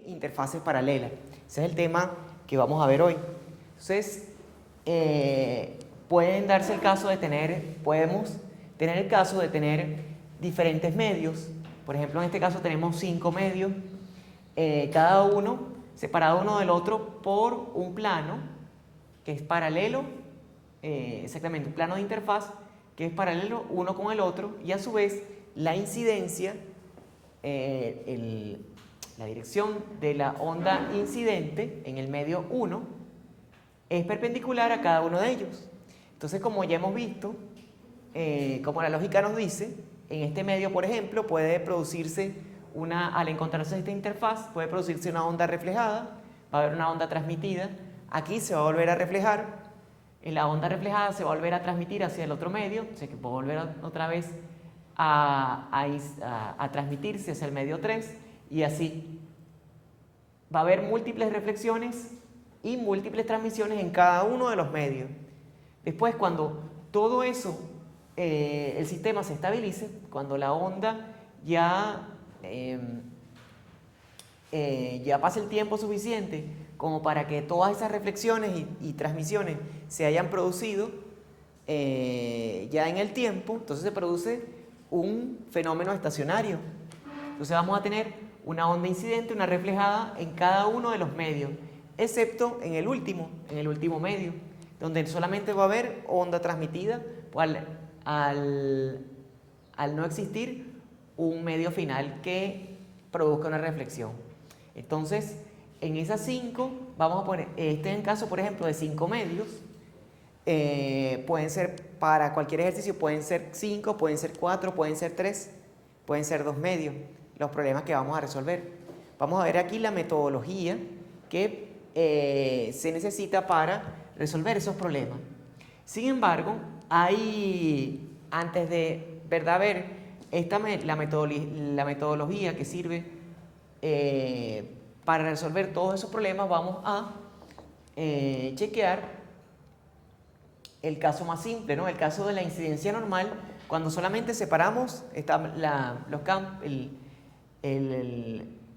interfaces paralelas. Ese es el tema que vamos a ver hoy. Entonces, podemos tener el caso de tener diferentes medios. Por ejemplo, en este caso tenemos 5 medios, cada uno separado uno del otro por un plano que es paralelo, exactamente, un plano de interfaz que es paralelo uno con el otro, y a su vez la incidencia, la dirección de la onda incidente en el medio 1 es perpendicular a cada uno de ellos. Entonces, como ya hemos visto, como la lógica nos dice, en este medio, por ejemplo, puede producirse al encontrarse esta interfaz, puede producirse una onda reflejada, va a haber una onda transmitida, aquí se va a volver a reflejar, en la onda reflejada se va a volver a transmitir hacia el otro medio, o sea que puede volver otra vez a transmitirse hacia el medio 3, y así va a haber múltiples reflexiones y múltiples transmisiones en cada uno de los medios. Después, cuando todo eso, el sistema se estabilice, cuando la onda ya pase el tiempo suficiente como para que todas esas reflexiones y transmisiones se hayan producido ya en el tiempo, entonces se produce un fenómeno estacionario. Entonces vamos a tener una onda incidente, una reflejada en cada uno de los medios, excepto en el último medio, donde solamente va a haber onda transmitida al no existir un medio final que produzca una reflexión. Entonces, en esas 5, vamos a poner, en caso, por ejemplo, de 5 medios, pueden ser, para cualquier ejercicio, pueden ser 5, pueden ser 4, pueden ser 3, pueden ser 2 medios, los problemas que vamos a resolver. Vamos a ver aquí la metodología que se necesita para resolver esos problemas. Sin embargo, antes de ver la metodología que sirve para resolver todos esos problemas, vamos a chequear el caso más simple, ¿no? El caso de la incidencia normal, cuando solamente separamos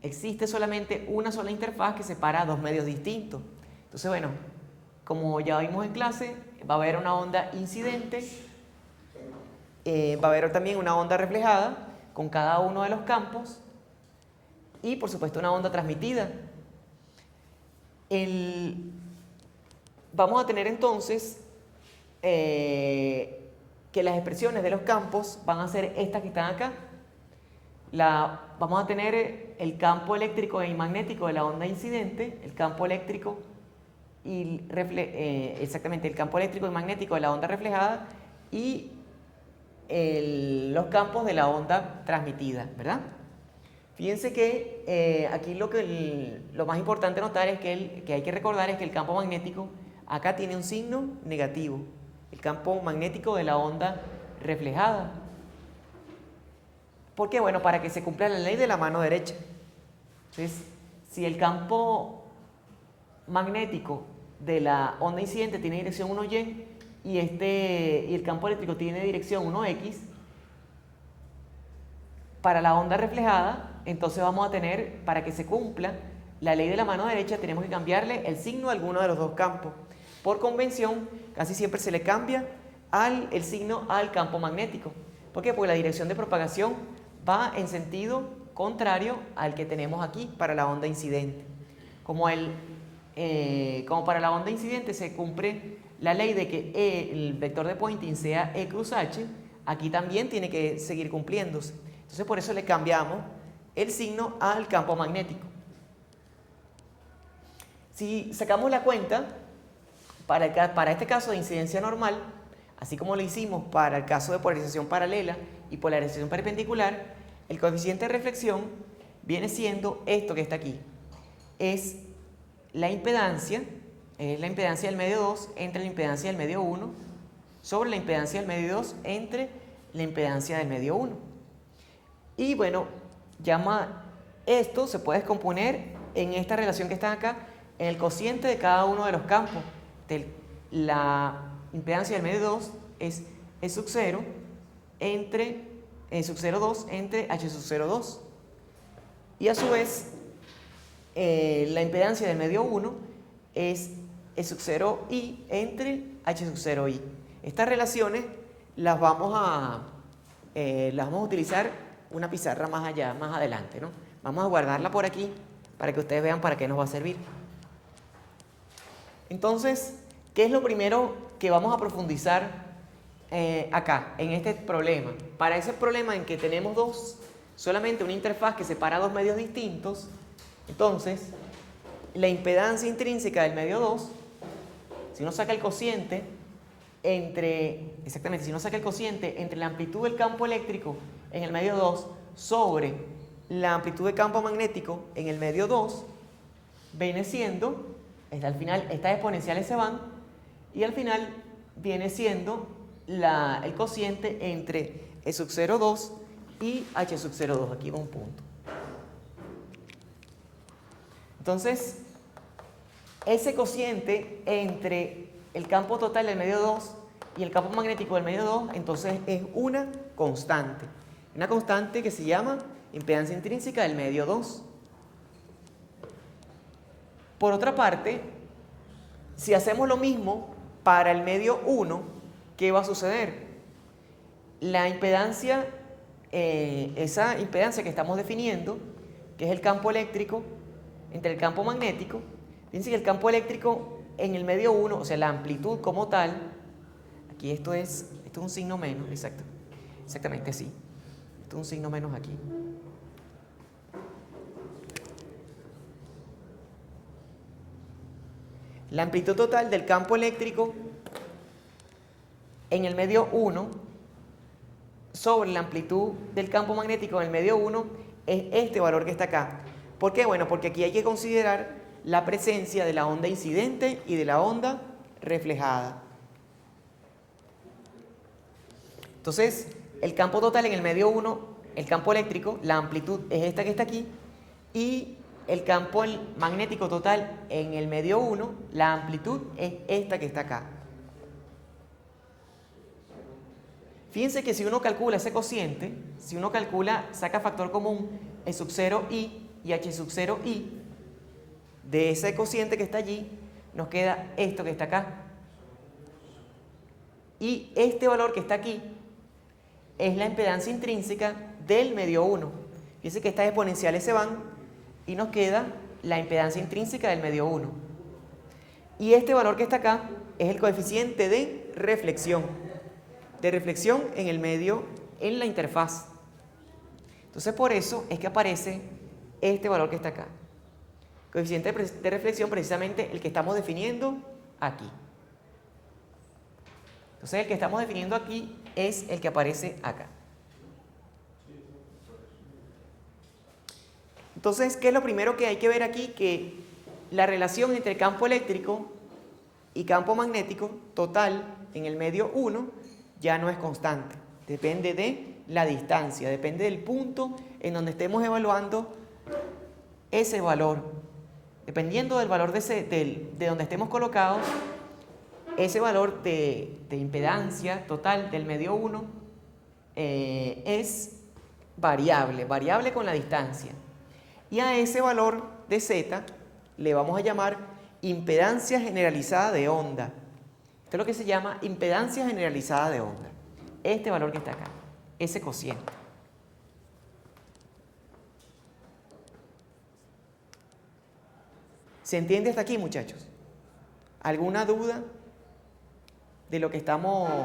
existe solamente una sola interfaz que separa dos medios distintos. Entonces, bueno, como ya vimos en clase, va a haber una onda incidente, va a haber también una onda reflejada con cada uno de los campos y, por supuesto, una onda transmitida. Vamos a tener entonces que las expresiones de los campos van a ser estas que están acá. Vamos a tener el campo eléctrico y magnético de la onda incidente, el campo eléctrico exactamente el campo eléctrico y magnético de la onda reflejada y los campos de la onda transmitida, ¿verdad? Fíjense que aquí lo más importante notar es que hay que recordar es que el campo magnético acá tiene un signo negativo, el campo magnético de la onda reflejada. ¿Por qué? Bueno, para que se cumpla la ley de la mano derecha. Entonces, si el campo magnético de la onda incidente tiene dirección 1Y y el campo eléctrico tiene dirección 1X, para la onda reflejada, entonces vamos a tener, para que se cumpla la ley de la mano derecha, tenemos que cambiarle el signo a alguno de los dos campos. Por convención, casi siempre se le cambia el signo al campo magnético. ¿Por qué? Porque la dirección de propagación va en sentido contrario al que tenemos aquí para la onda incidente. Como para la onda incidente se cumple la ley de que el vector de Poynting sea E cruz H, aquí también tiene que seguir cumpliéndose. Entonces, por eso le cambiamos el signo al campo magnético. Si sacamos la cuenta, para este caso de incidencia normal, así como lo hicimos para el caso de polarización paralela y polarización perpendicular, el coeficiente de reflexión viene siendo esto que está aquí. Es la impedancia del medio 2 entre la impedancia del medio 1 sobre la impedancia del medio 2 entre la impedancia del medio 1. Y bueno, esto se puede descomponer en esta relación que está acá, en el cociente de cada uno de los campos. La impedancia del medio 2 es E sub 0 entre E sub 0,2 entre H sub 0,2. Y a su vez, la impedancia del medio 1 es E sub 0i entre H sub 0i. Estas relaciones las vamos a utilizar una pizarra más allá, más adelante, ¿no? Vamos a guardarla por aquí para que ustedes vean para qué nos va a servir. Entonces, ¿qué es lo primero que vamos a profundizar acá, en este problema? Para ese problema en que tenemos solamente una interfaz que separa dos medios distintos, entonces, la impedancia intrínseca del medio 2, si uno saca el cociente entre la amplitud del campo eléctrico en el medio 2 sobre la amplitud del campo magnético en el medio 2, viene siendo, al final estas exponenciales se van, y al final viene siendo el cociente entre E sub 0,2 y H sub 0,2. Aquí va un punto. Entonces, ese cociente entre el campo total del medio 2 y el campo magnético del medio 2, entonces es una constante. Una constante que se llama impedancia intrínseca del medio 2. Por otra parte, si hacemos lo mismo para el medio 1, ¿qué va a suceder? La impedancia, esa impedancia que estamos definiendo, que es el campo eléctrico entre el campo magnético, fíjense que el campo eléctrico en el medio 1, o sea, la amplitud como tal, aquí esto es un signo menos, exactamente así. Esto es un signo menos aquí. La amplitud total del campo eléctrico en el medio 1 sobre la amplitud del campo magnético en el medio 1 es este valor que está acá. ¿Por qué? Bueno, porque aquí hay que considerar la presencia de la onda incidente y de la onda reflejada. Entonces, el campo total en el medio 1, el campo eléctrico, la amplitud es esta que está aquí, y el campo magnético total en el medio 1, la amplitud es esta que está acá. Fíjense que si uno calcula ese cociente, si uno saca factor común E sub 0i y H sub 0i, de ese cociente que está allí, nos queda esto que está acá. Y este valor que está aquí es la impedancia intrínseca del medio 1. Fíjense que estas exponenciales se van y nos queda la impedancia intrínseca del medio 1. Y este valor que está acá es el coeficiente de reflexión en el medio, en la interfaz. Entonces, por eso es que aparece este valor que está acá. Coeficiente de reflexión, precisamente el que estamos definiendo aquí. Entonces, el que estamos definiendo aquí es el que aparece acá. Entonces, ¿qué es lo primero que hay que ver aquí? Que la relación entre campo eléctrico y campo magnético total en el medio 1 ya no es constante. Depende de la distancia, depende del punto en donde estemos evaluando ese valor. Dependiendo del valor de donde estemos colocados, ese valor de impedancia total del medio 1 es variable con la distancia. Y a ese valor de Z le vamos a llamar impedancia generalizada de onda. Esto es lo que se llama impedancia generalizada de onda. Este valor que está acá, ese cociente. ¿Se entiende hasta aquí, muchachos? ¿Alguna duda de lo que estamos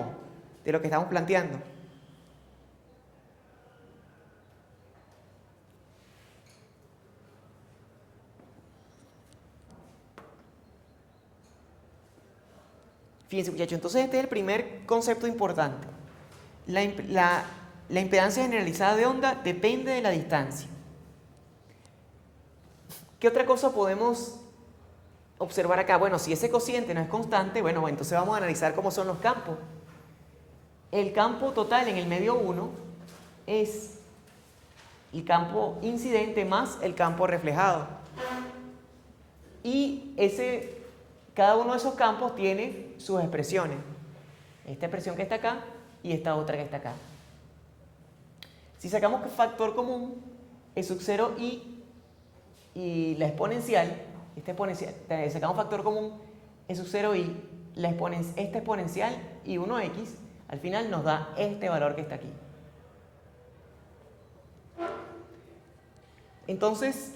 planteando? Fíjense, muchachos, entonces este es el primer concepto importante. La impedancia generalizada de onda depende de la distancia. ¿Qué otra cosa podemos observar acá? Bueno, si ese cociente no es constante, bueno, entonces vamos a analizar cómo son los campos. El campo total en el medio 1 es el campo incidente más el campo reflejado. Y cada uno de esos campos tiene sus expresiones. Esta expresión que está acá y esta otra que está acá. Si sacamos factor común, E sub 0i y la exponencial, esta exponencial, sacamos un factor común, e sub 0i, esta exponencial y 1x, al final nos da este valor que está aquí. Entonces,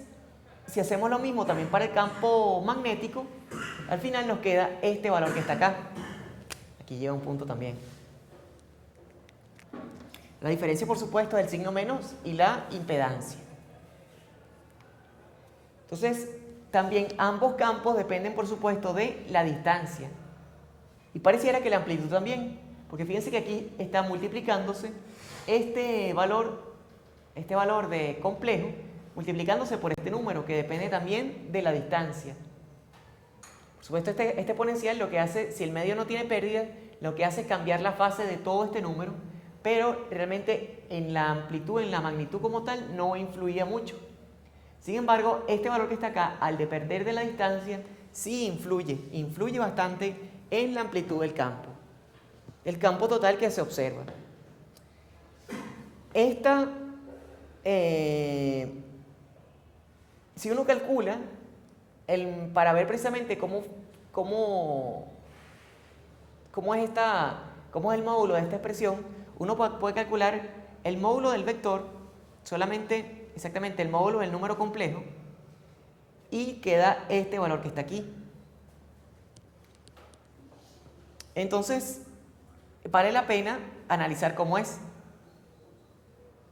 si hacemos lo mismo también para el campo magnético, al final nos queda este valor que está acá. Aquí lleva un punto también. La diferencia, por supuesto, es el signo menos y la impedancia. Entonces, también ambos campos dependen, por supuesto, de la distancia. Y pareciera que la amplitud también, porque fíjense que aquí está multiplicándose este valor de complejo, multiplicándose por este número, que depende también de la distancia. Por supuesto, este exponencial lo que hace, si el medio no tiene pérdida, lo que hace es cambiar la fase de todo este número, pero realmente en la amplitud, en la magnitud como tal, no influía mucho. Sin embargo, este valor que está acá, al depender de la distancia, sí influye bastante en la amplitud del campo, el campo total que se observa. Si uno calcula, para ver precisamente cómo es el módulo de esta expresión, uno puede calcular el módulo del vector, exactamente el módulo del número complejo, y queda este valor que está aquí. Entonces, vale la pena analizar cómo es.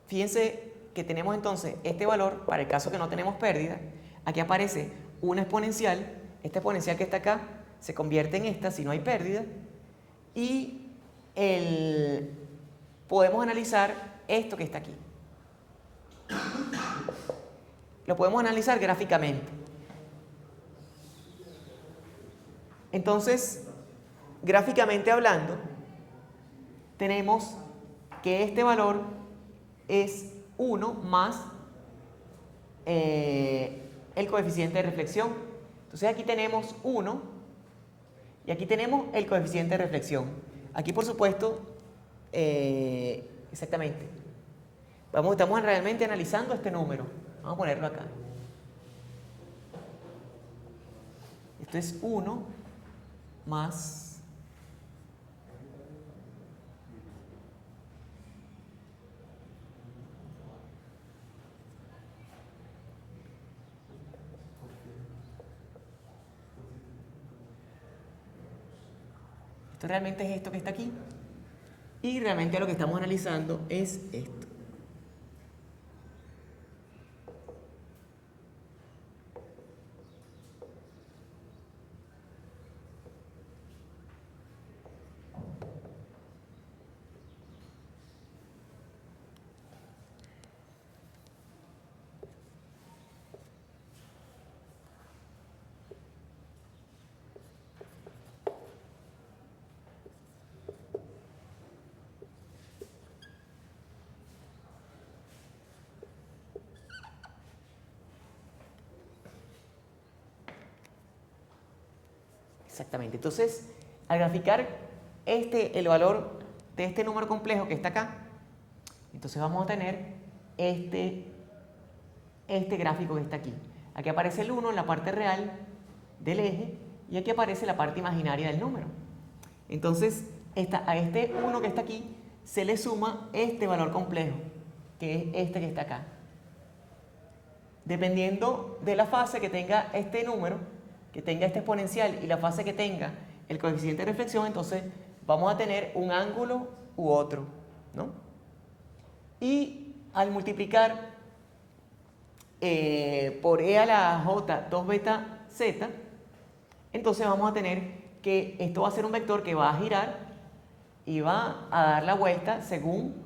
Fíjense que tenemos entonces este valor, para el caso que no tenemos pérdida, aquí aparece una exponencial, esta exponencial que está acá se convierte en esta si no hay pérdida, y podemos analizar esto que está aquí. Lo podemos analizar gráficamente. Entonces, gráficamente hablando, tenemos que este valor es 1 más el coeficiente de reflexión. Entonces aquí tenemos 1 y aquí tenemos el coeficiente de reflexión. Aquí, por supuesto, exactamente, estamos realmente analizando este número. Vamos a ponerlo acá. Esto es 1 más esto realmente es esto que está aquí, y realmente lo que estamos analizando es esto. Exactamente. Entonces, al graficar el valor de este número complejo que está acá, entonces vamos a tener este gráfico que está aquí. Aquí aparece el 1 en la parte real del eje y aquí aparece la parte imaginaria del número. Entonces, a este 1 que está aquí se le suma este valor complejo, que es este que está acá. Dependiendo de la fase que tenga este número, que tenga este exponencial y la fase que tenga el coeficiente de reflexión, entonces vamos a tener un ángulo u otro, ¿no? Y al multiplicar por e a la j 2 beta z, entonces vamos a tener que esto va a ser un vector que va a girar y va a dar la vuelta según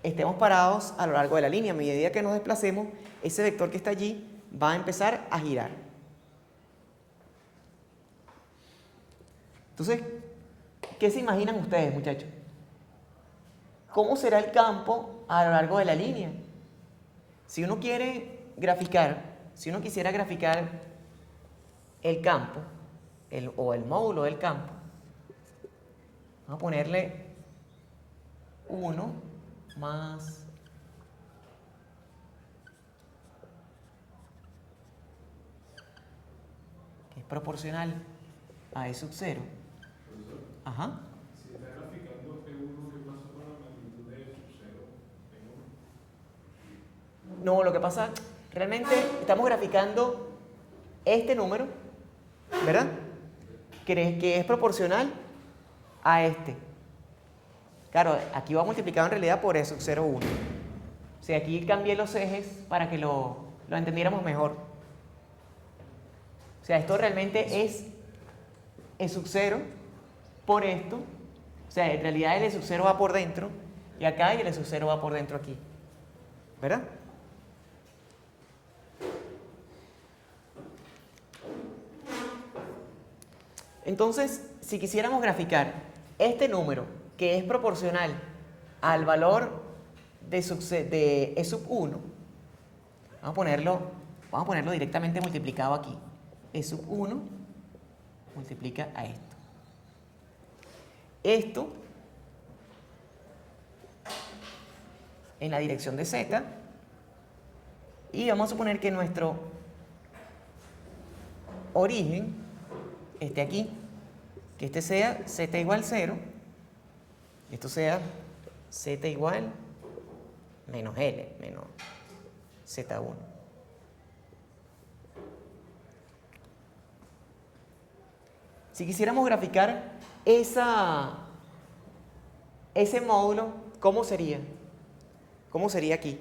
estemos parados a lo largo de la línea. A medida que nos desplacemos, ese vector que está allí va a empezar a girar. Entonces, ¿qué se imaginan ustedes, muchachos? ¿Cómo será el campo a lo largo de la línea? Si uno quisiera graficar el campo, o el módulo del campo, vamos a ponerle 1 más que es proporcional a E sub 0. Ajá. Si está graficando P1, ¿qué pasa con la magnitud de E sub 0? No, lo que pasa, realmente estamos graficando este número, ¿verdad? Que es proporcional a este. Claro, aquí va multiplicado en realidad por E sub 0, 1. O sea, aquí cambié los ejes para que lo entendiéramos mejor. O sea, esto realmente es E sub 0 por esto. O sea, en realidad el E sub 0 va por dentro y acá y el E sub 0 va por dentro aquí. ¿Verdad? Entonces, si quisiéramos graficar este número que es proporcional al valor de E sub 1, vamos a ponerlo directamente multiplicado aquí. E sub 1 multiplica a esto. Esto en la dirección de z, y vamos a suponer que nuestro origen esté aquí, que este sea z igual 0, y esto sea z igual menos L, menos Z1. Si quisiéramos graficar ese módulo, ¿cómo sería? ¿Cómo sería aquí?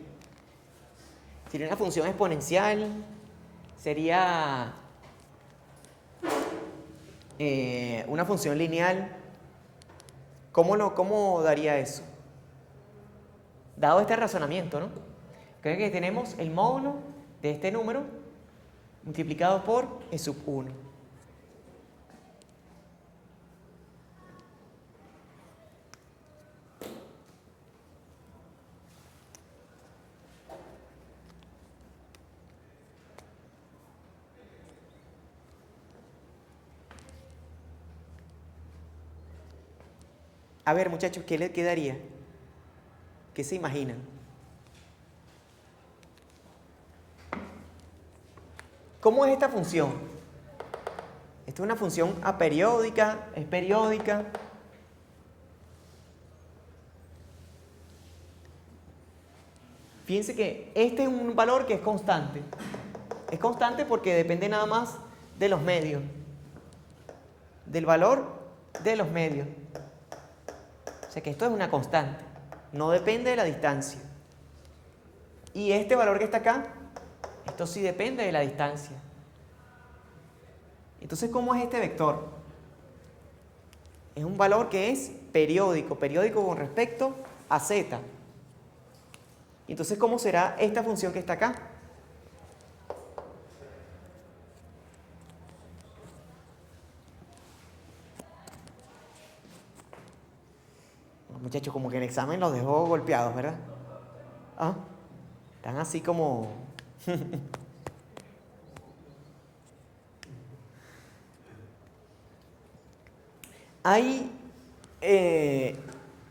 Sería una función exponencial, sería una función lineal. ¿Cómo daría eso? Dado este razonamiento, ¿no? Creo que tenemos el módulo de este número multiplicado por E sub 1. A ver, muchachos, ¿qué les quedaría? ¿Qué se imaginan? ¿Cómo es esta función? Esta es una función aperiódica, es periódica. Fíjense que este es un valor que es constante. Es constante porque depende nada más de los medios, del valor de los medios. O sea que esto es una constante, no depende de la distancia. Y este valor que está acá, esto sí depende de la distancia. Entonces, ¿cómo es este vector? Es un valor que es periódico con respecto a z. Entonces, ¿cómo será esta función que está acá? Muchachos, como que el examen los dejó golpeados, ¿verdad? ¿Ah? Están así como...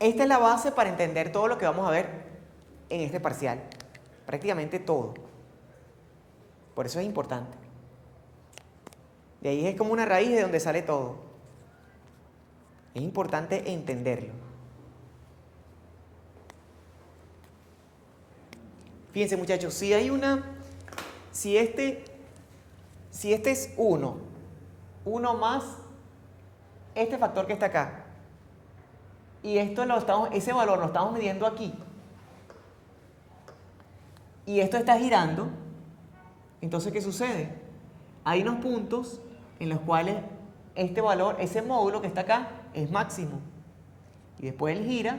Esta es la base para entender todo lo que vamos a ver en este parcial. Prácticamente todo. Por eso es importante. De ahí es como una raíz de donde sale todo. Es importante entenderlo. Fíjense, muchachos, si este es 1 más este factor que está acá, y ese valor lo estamos midiendo aquí, y esto está girando, entonces ¿qué sucede? Hay unos puntos en los cuales este valor, ese módulo que está acá, es máximo, y después él gira,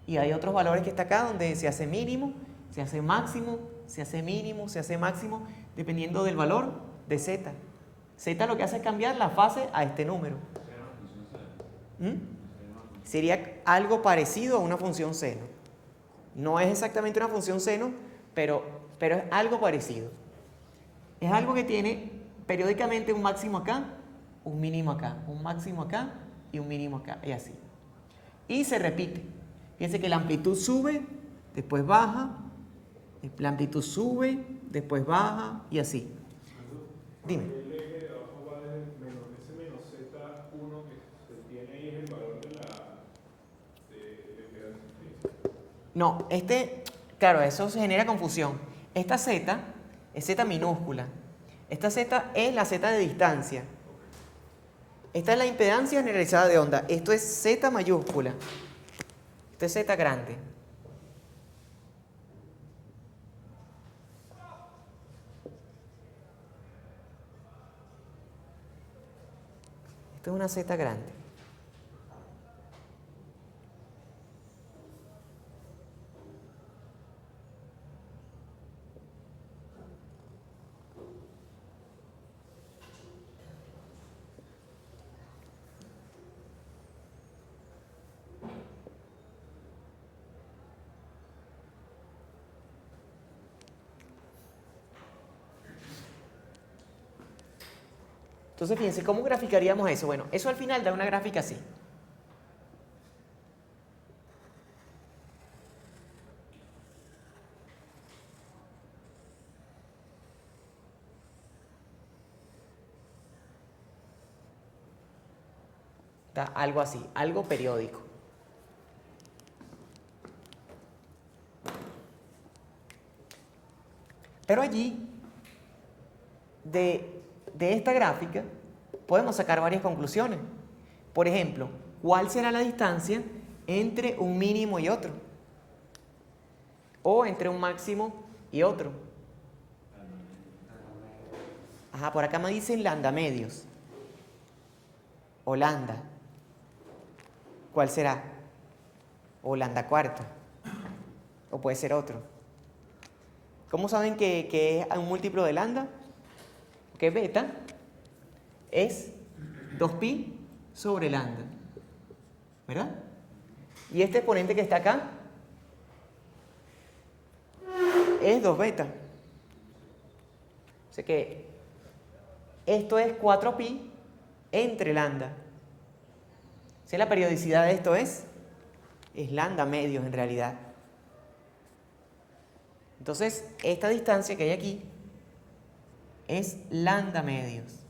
y hay otros valores que está acá donde se hace mínimo, se hace máximo, se hace mínimo, se hace máximo, dependiendo del valor de z. Z lo que hace es cambiar la fase a este número. Sería algo parecido a una función seno. No es exactamente una función seno, pero es algo parecido. Es algo que tiene periódicamente un máximo acá, un mínimo acá, un máximo acá y un mínimo acá, y así. Y se repite. Fíjense que la amplitud sube, después baja, la amplitud sube, después baja y así. Dime. El eje de abajo va No, claro, eso se genera confusión. Esta Z es Z minúscula. Esta Z es la Z de distancia. Esta es la impedancia generalizada de onda. Esto es Z mayúscula. Esto es Z grande. Esto es una Z grande. Entonces, fíjense, ¿cómo graficaríamos eso? Bueno, eso al final da una gráfica así. Da algo así, algo periódico. Pero allí, de esta gráfica, podemos sacar varias conclusiones. Por ejemplo, ¿cuál será la distancia entre un mínimo y otro? O entre un máximo y otro. Ajá, por acá me dicen lambda medios. O lambda. ¿Cuál será? O lambda cuarto. O puede ser otro. ¿Cómo saben que es un múltiplo de lambda? Que beta es 2pi sobre lambda, ¿verdad? Y este exponente que está acá es 2 beta. O sea que esto es 4pi entre lambda. O sea, la periodicidad de esto es lambda medios en realidad. Entonces, esta distancia que hay aquí es lambda medios.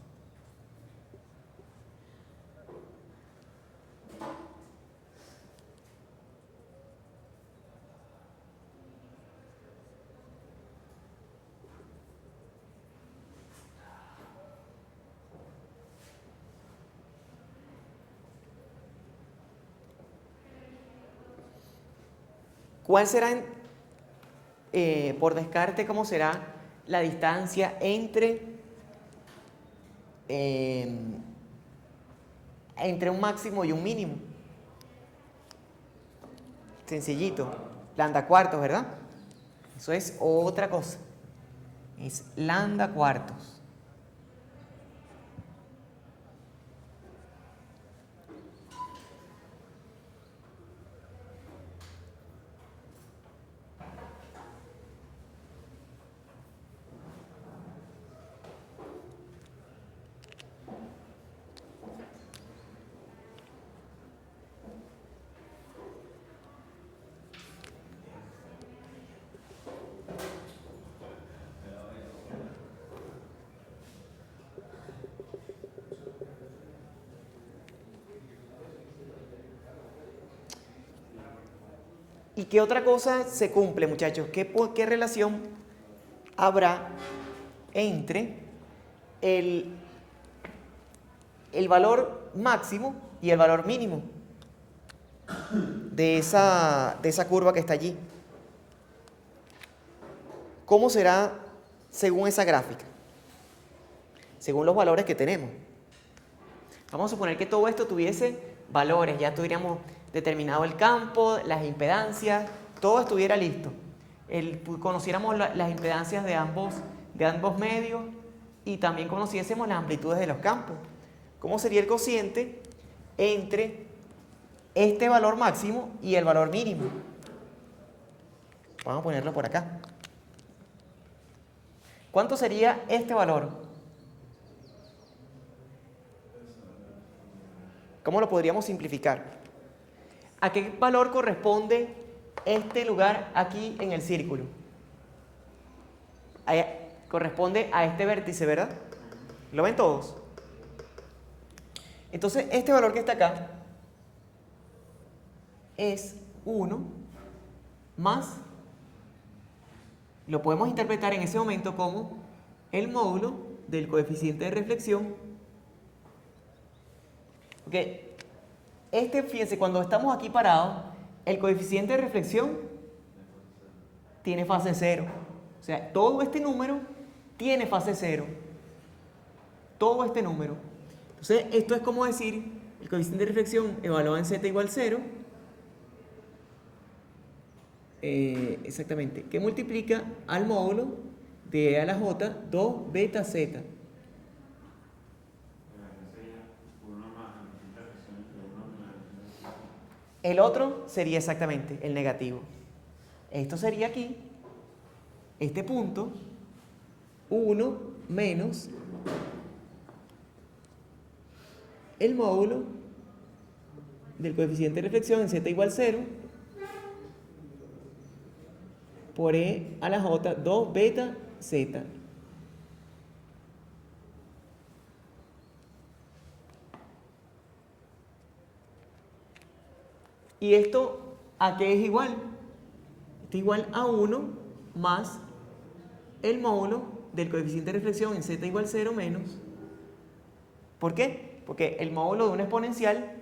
¿Cuál será, por descarte, cómo será la distancia entre un máximo y un mínimo? Sencillito. Lambda cuartos, ¿verdad? Eso es otra cosa. Es lambda cuartos. ¿Y qué otra cosa se cumple, muchachos? ¿Qué relación habrá entre el valor máximo y el valor mínimo de esa curva que está allí? ¿Cómo será según esa gráfica? Según los valores que tenemos. Vamos a suponer que todo esto tuviese valores, ya tuviéramos determinado el campo, las impedancias, todo estuviera listo. Conociéramos las impedancias de ambos medios y también conociésemos las amplitudes de los campos. ¿Cómo sería el cociente entre este valor máximo y el valor mínimo? Vamos a ponerlo por acá. ¿Cuánto sería este valor? ¿Cómo lo podríamos simplificar? ¿A qué valor corresponde este lugar aquí en el círculo? Corresponde a este vértice, ¿verdad? ¿Lo ven todos? Entonces, este valor que está acá es 1 más, lo podemos interpretar en ese momento como el módulo del coeficiente de reflexión. Porque fíjense, cuando estamos aquí parados, el coeficiente de reflexión tiene fase cero. O sea, todo este número tiene fase cero. Todo este número. Entonces, esto es como decir, el coeficiente de reflexión evaluado en z igual 0, exactamente, que multiplica al módulo de e a la j 2 beta z. El otro sería exactamente el negativo. Esto sería aquí, este punto, 1 menos el módulo del coeficiente de reflexión en z igual 0 por e a la j 2 beta z. ¿Y esto a qué es igual? Esto es igual a 1 más el módulo del coeficiente de reflexión en z igual 0 menos. ¿Por qué? Porque el módulo de una exponencial,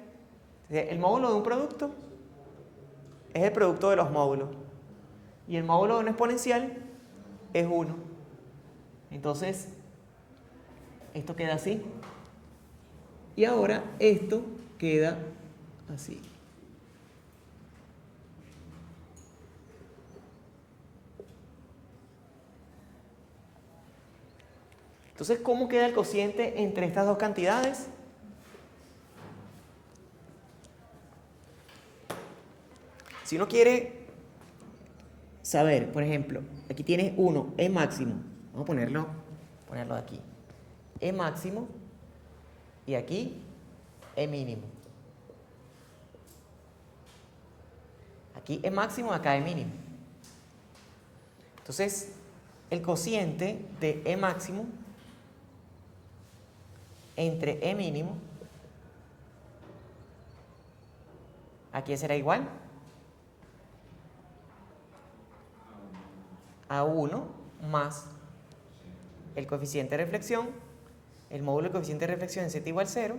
el módulo de un producto es el producto de los módulos. Y el módulo de una exponencial es 1. Entonces, esto queda así. Y ahora esto queda así. Entonces, ¿cómo queda el cociente entre estas dos cantidades? Si uno quiere saber, por ejemplo, aquí tienes 1, E máximo. Vamos a ponerlo de aquí. E máximo y aquí E mínimo. Aquí E máximo, acá E mínimo. Entonces, el cociente de E máximo entre E mínimo, aquí será igual a 1 más el coeficiente de reflexión, el módulo del coeficiente de reflexión en z igual 0,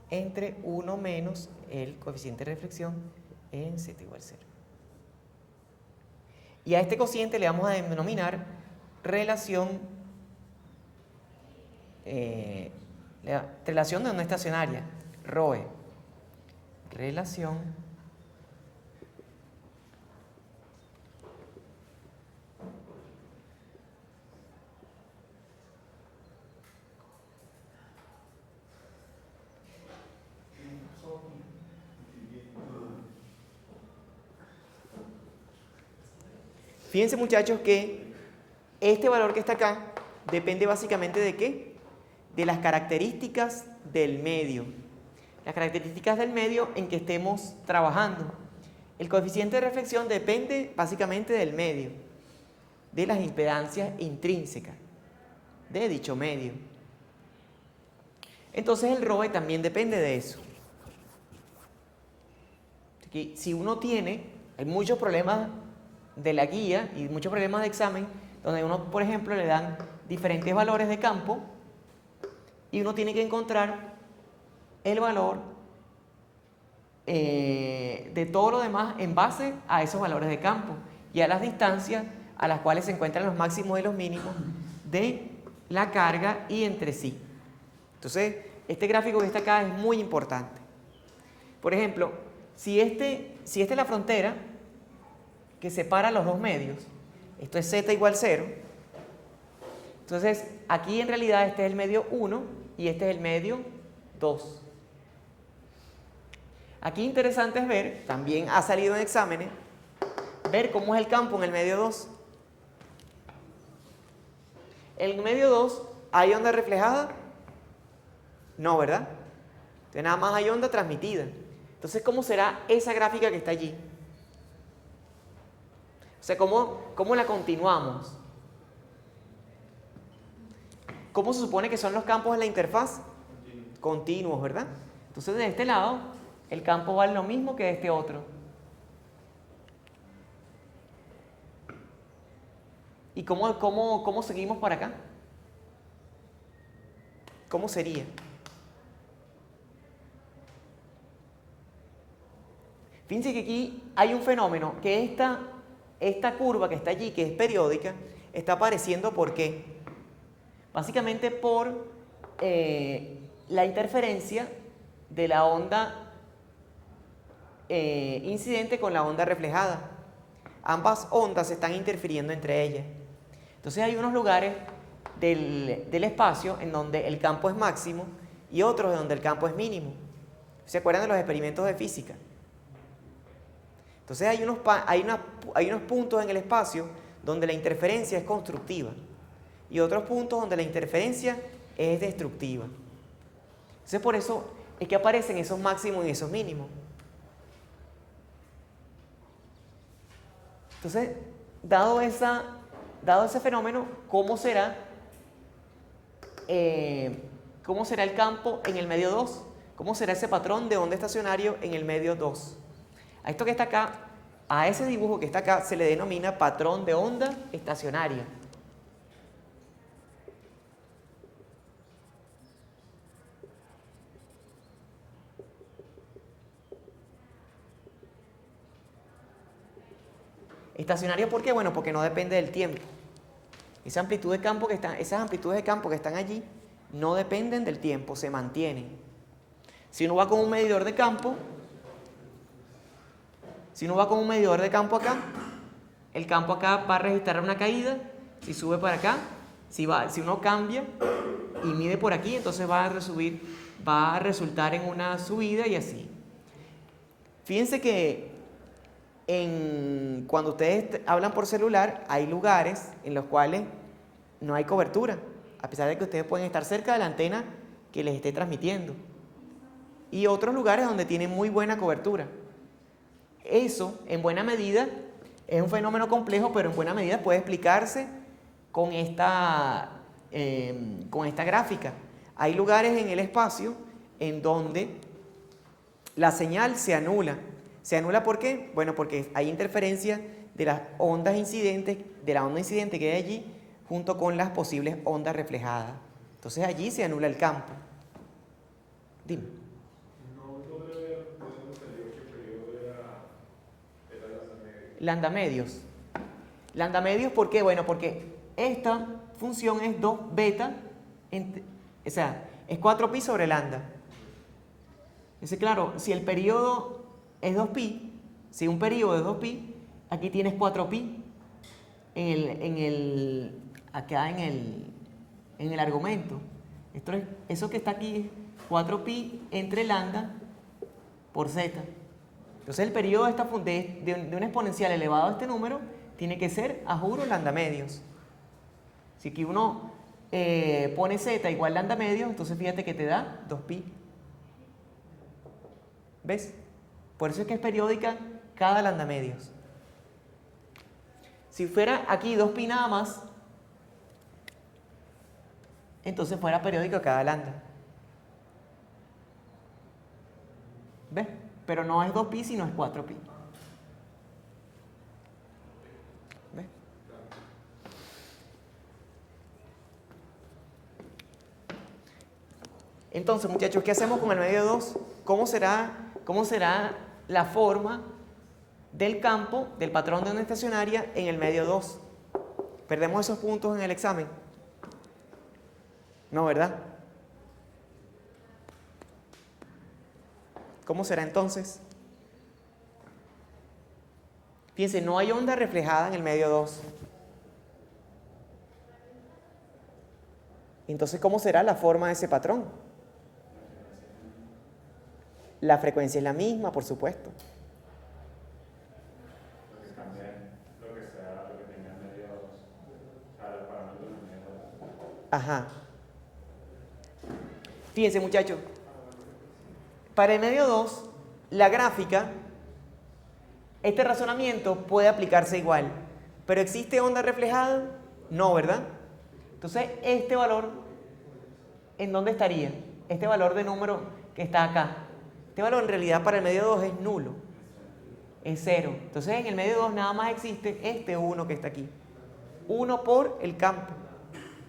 entre 1 menos el coeficiente de reflexión en z igual 0. Y a este cociente le vamos a denominar relación de onda estacionaria, ROE. Relación Fíjense, muchachos, que este valor que está acá depende básicamente ¿de qué? De las características del medio. Las características del medio en que estemos trabajando. El coeficiente de reflexión depende básicamente del medio, de las impedancias intrínsecas de dicho medio. Entonces el ROE también depende de eso. Aquí, si uno hay muchos problemas de la guía y muchos problemas de examen donde uno, por ejemplo, le dan diferentes valores de campo y uno tiene que encontrar el valor de todo lo demás en base a esos valores de campo y a las distancias a las cuales se encuentran los máximos y los mínimos de la carga y entre sí. Entonces, este gráfico que está acá es muy importante. Por ejemplo, si esta es la frontera que separa los dos medios, esto es z igual 0, entonces aquí en realidad este es el medio 1 y este es el medio 2. Aquí interesante es ver, también ha salido en exámenes, ver cómo es el campo en el medio 2. En el medio 2, ¿hay onda reflejada? No, ¿verdad? Entonces nada más hay onda transmitida. Entonces, ¿cómo será esa gráfica que está allí? O sea, ¿cómo la continuamos? ¿Cómo se supone que son los campos en la interfaz? Continuos, ¿verdad? Entonces, de este lado, el campo vale lo mismo que de este otro. ¿Y cómo seguimos para acá? ¿Cómo sería? Fíjense que aquí hay un fenómeno, que esta curva que está allí, que es periódica, está apareciendo ¿por qué? Básicamente por la interferencia de la onda incidente con la onda reflejada. Ambas ondas están interfiriendo entre ellas. Entonces hay unos lugares del espacio en donde el campo es máximo y otros en donde el campo es mínimo. ¿Se acuerdan de los experimentos de física? Entonces hay unos puntos en el espacio donde la interferencia es constructiva y otros puntos donde la interferencia es destructiva. Entonces por eso es que aparecen esos máximos y esos mínimos. Entonces, dado ese fenómeno, ¿cómo será el campo en el medio 2? ¿Cómo será ese patrón de onda estacionario en el medio 2? A esto que está acá, a ese dibujo que está acá, se le denomina patrón de onda estacionaria. Estacionario, ¿por qué? Bueno, porque no depende del tiempo. Esas amplitudes de campo que están allí no dependen del tiempo, se mantienen. Si uno va con un medidor de campo, acá, el campo acá va a registrar una caída. Si sube para acá, si uno cambia y mide por aquí, entonces va a resultar en una subida y así. Fíjense que cuando ustedes hablan por celular, hay lugares en los cuales no hay cobertura, a pesar de que ustedes pueden estar cerca de la antena que les esté transmitiendo. Y otros lugares donde tienen muy buena cobertura. Eso, en buena medida, es un fenómeno complejo, pero en buena medida puede explicarse con esta gráfica. Hay lugares en el espacio en donde la señal se anula. ¿Se anula por qué? Bueno, porque hay interferencia de las ondas incidentes, de la onda incidente que hay allí, junto con las posibles ondas reflejadas. Entonces allí se anula el campo. Dime. No logré ver de dónde salió qué periodo era Lambda-medios. Lambda-medios, ¿por qué? Bueno, porque esta función es 2 beta, o sea, es 4pi sobre lambda. Entonces, claro, si el periodo es 2pi, si un periodo es 2pi, aquí tienes 4pi acá en el argumento. Eso que está aquí es 4pi entre lambda por z. Entonces el periodo de un exponencial elevado a este número tiene que ser, a juro, lambda medios. Si aquí uno pone z igual lambda medios, entonces fíjate que te da 2pi. ¿Ves? Por eso es que es periódica cada lambda medios. Si fuera aquí 2pi nada más, entonces fuera periódico cada lambda. ¿Ves? Pero no es 2pi, sino es 4pi. ¿Ves? Entonces, muchachos, ¿qué hacemos con el medio 2? ¿Cómo será la forma del campo, del patrón de onda estacionaria en el medio 2? ¿Perdemos esos puntos en el examen? No, ¿verdad? ¿Cómo será entonces? Fíjense, no hay onda reflejada en el medio 2. Entonces, ¿cómo será la forma de ese patrón? La frecuencia es la misma, por supuesto. lo que cambia lo que tenga en medio 2, o sea, los parámetros en medio 2. Ajá. Fíjense, muchachos. Para el medio 2, la gráfica, este razonamiento puede aplicarse igual. ¿Pero existe onda reflejada? No, ¿verdad? Entonces, este valor, ¿en dónde estaría? Este valor de número que está acá. Este valor en realidad para el medio 2 es nulo. Es 0. Entonces, en el medio 2 nada más existe este 1 que está aquí. 1 por el campo.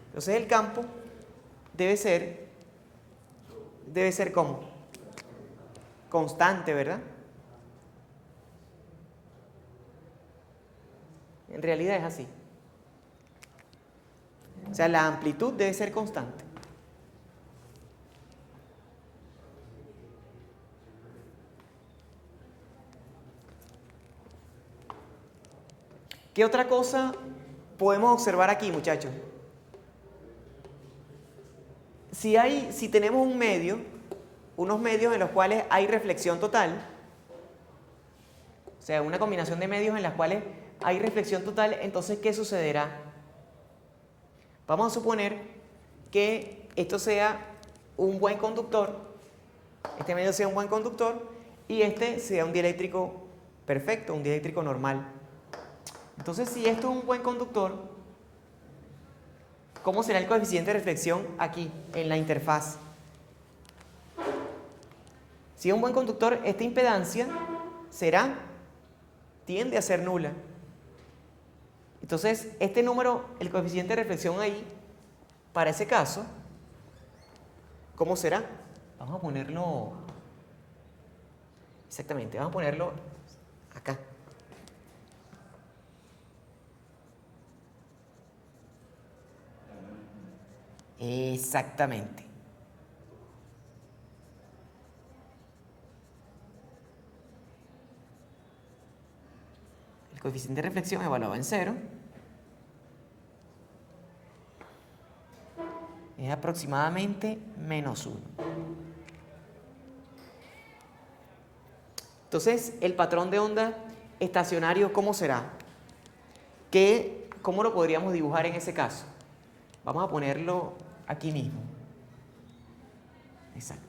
Entonces el campo debe ser ¿cómo? Constante, ¿verdad? En realidad es así. O sea, la amplitud debe ser constante. ¿Qué otra cosa podemos observar aquí, muchachos? Si tenemos unos medios en los cuales hay reflexión total, o sea, una combinación de medios en las cuales hay reflexión total, entonces, ¿qué sucederá? Vamos a suponer que esto sea un buen conductor, este medio sea un buen conductor y este sea un dieléctrico perfecto, un dieléctrico normal. Entonces, si esto es un buen conductor, ¿cómo será el coeficiente de reflexión aquí, en la interfaz? Si es un buen conductor, esta impedancia tiende a ser nula. Entonces, este número, el coeficiente de reflexión ahí, para ese caso, ¿cómo será? Vamos a ponerlo, exactamente, vamos a ponerlo acá. Exactamente. El coeficiente de reflexión evaluado en 0 es aproximadamente -1. Entonces, el patrón de onda estacionario, ¿cómo será? ¿Cómo lo podríamos dibujar en ese caso? Vamos a ponerlo aquí mismo. Exacto.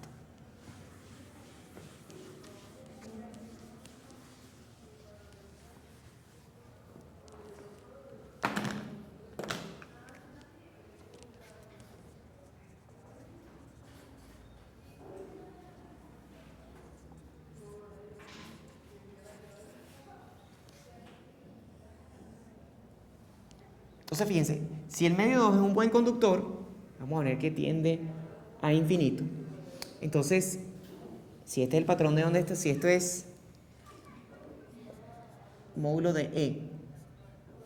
Entonces, fíjense, si el medio 2 es un buen conductor, vamos a ver que tiende a infinito. Entonces, si este es el patrón de onda, si esto es módulo de E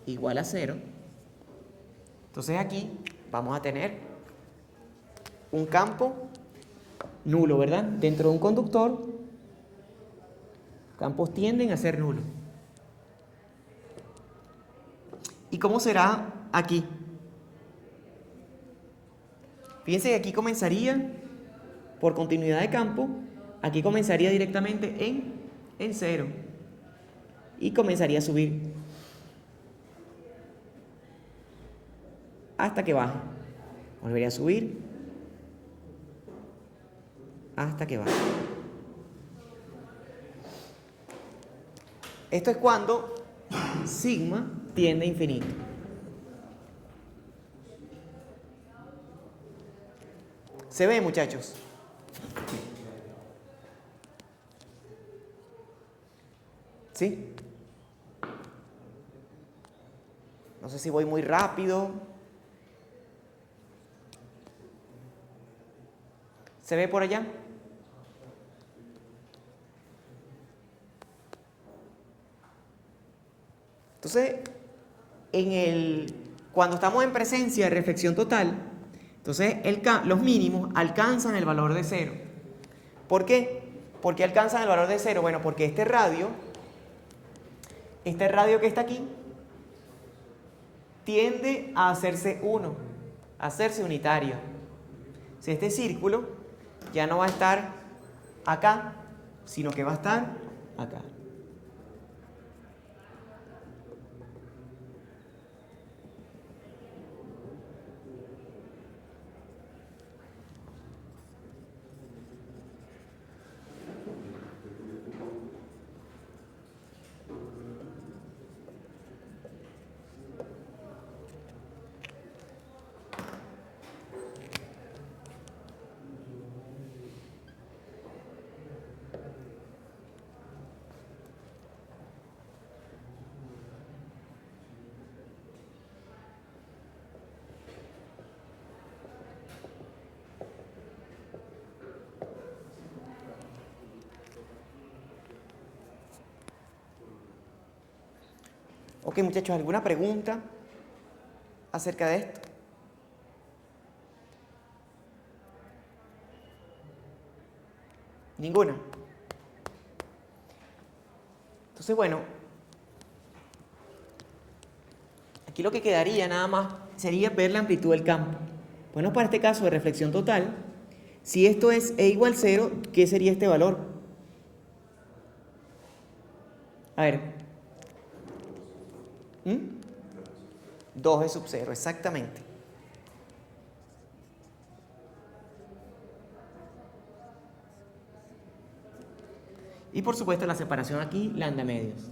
igual a 0, entonces aquí vamos a tener un campo nulo, ¿verdad? Dentro de un conductor, campos tienden a ser nulos. ¿Y cómo será aquí? Fíjense que aquí comenzaría, por continuidad de campo, aquí comenzaría directamente en 0 y comenzaría a subir hasta que baje. Volvería a subir hasta que baje. Esto es cuando sigma tiende a infinito. ¿Se ve, muchachos? ¿Sí? No sé si voy muy rápido. ¿Se ve por allá? Entonces, cuando estamos en presencia de reflexión total, entonces los mínimos alcanzan el valor de 0. ¿Por qué? ¿Por qué alcanzan el valor de 0? Bueno, porque este radio que está aquí, tiende a hacerse 1, a hacerse unitario. Si este círculo ya no va a estar acá, sino que va a estar acá. Ok, muchachos, ¿alguna pregunta acerca de esto? Ninguna. Entonces, bueno, aquí lo que quedaría nada más sería ver la amplitud del campo. Bueno, para este caso de reflexión total, si esto es E igual 0, ¿qué sería este valor? A ver. 2 E sub 0, exactamente. Y por supuesto la separación aquí, lambda medios.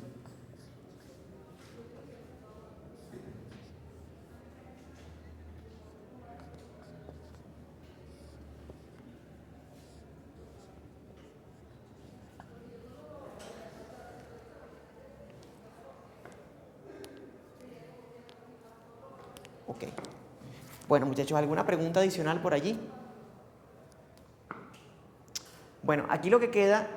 Ok. Bueno, muchachos, ¿alguna pregunta adicional por allí? Bueno, aquí lo que queda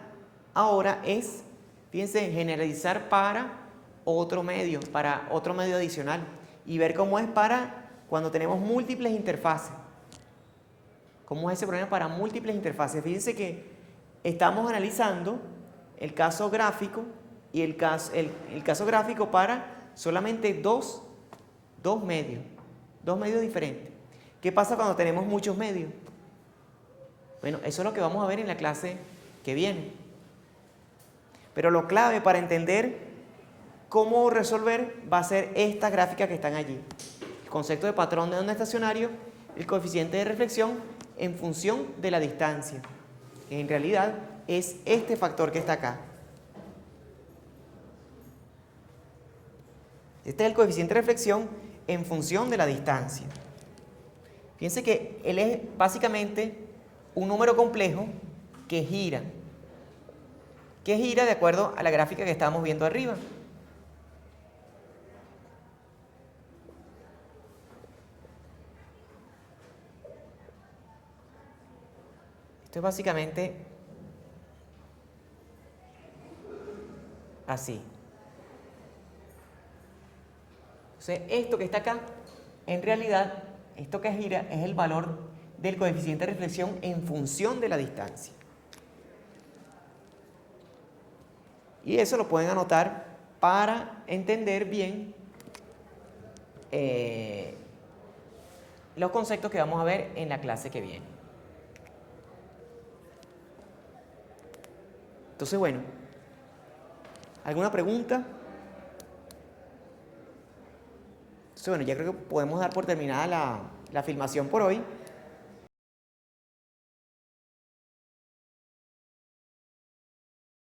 ahora es, fíjense, generalizar para otro medio adicional y ver cómo es para cuando tenemos múltiples interfaces. ¿Cómo es ese problema para múltiples interfaces? Fíjense que estamos analizando el caso gráfico y el caso gráfico para solamente dos medios diferentes. ¿Qué pasa cuando tenemos muchos medios? Bueno, eso es lo que vamos a ver en la clase que viene. Pero lo clave para entender cómo resolver va a ser esta gráfica que están allí. El concepto de patrón de onda estacionario, el coeficiente de reflexión en función de la distancia. Que en realidad es este factor que está acá. Este es el coeficiente de reflexión en función de la distancia. Fíjense que él es básicamente un número complejo que gira de acuerdo a la gráfica que estábamos viendo arriba. Esto es básicamente así. Entonces, esto que está acá, en realidad, esto que gira es el valor del coeficiente de reflexión en función de la distancia. Y eso lo pueden anotar para entender bien los conceptos que vamos a ver en la clase que viene. Entonces, bueno, ¿alguna pregunta? Entonces, bueno, ya creo que podemos dar por terminada la filmación por hoy.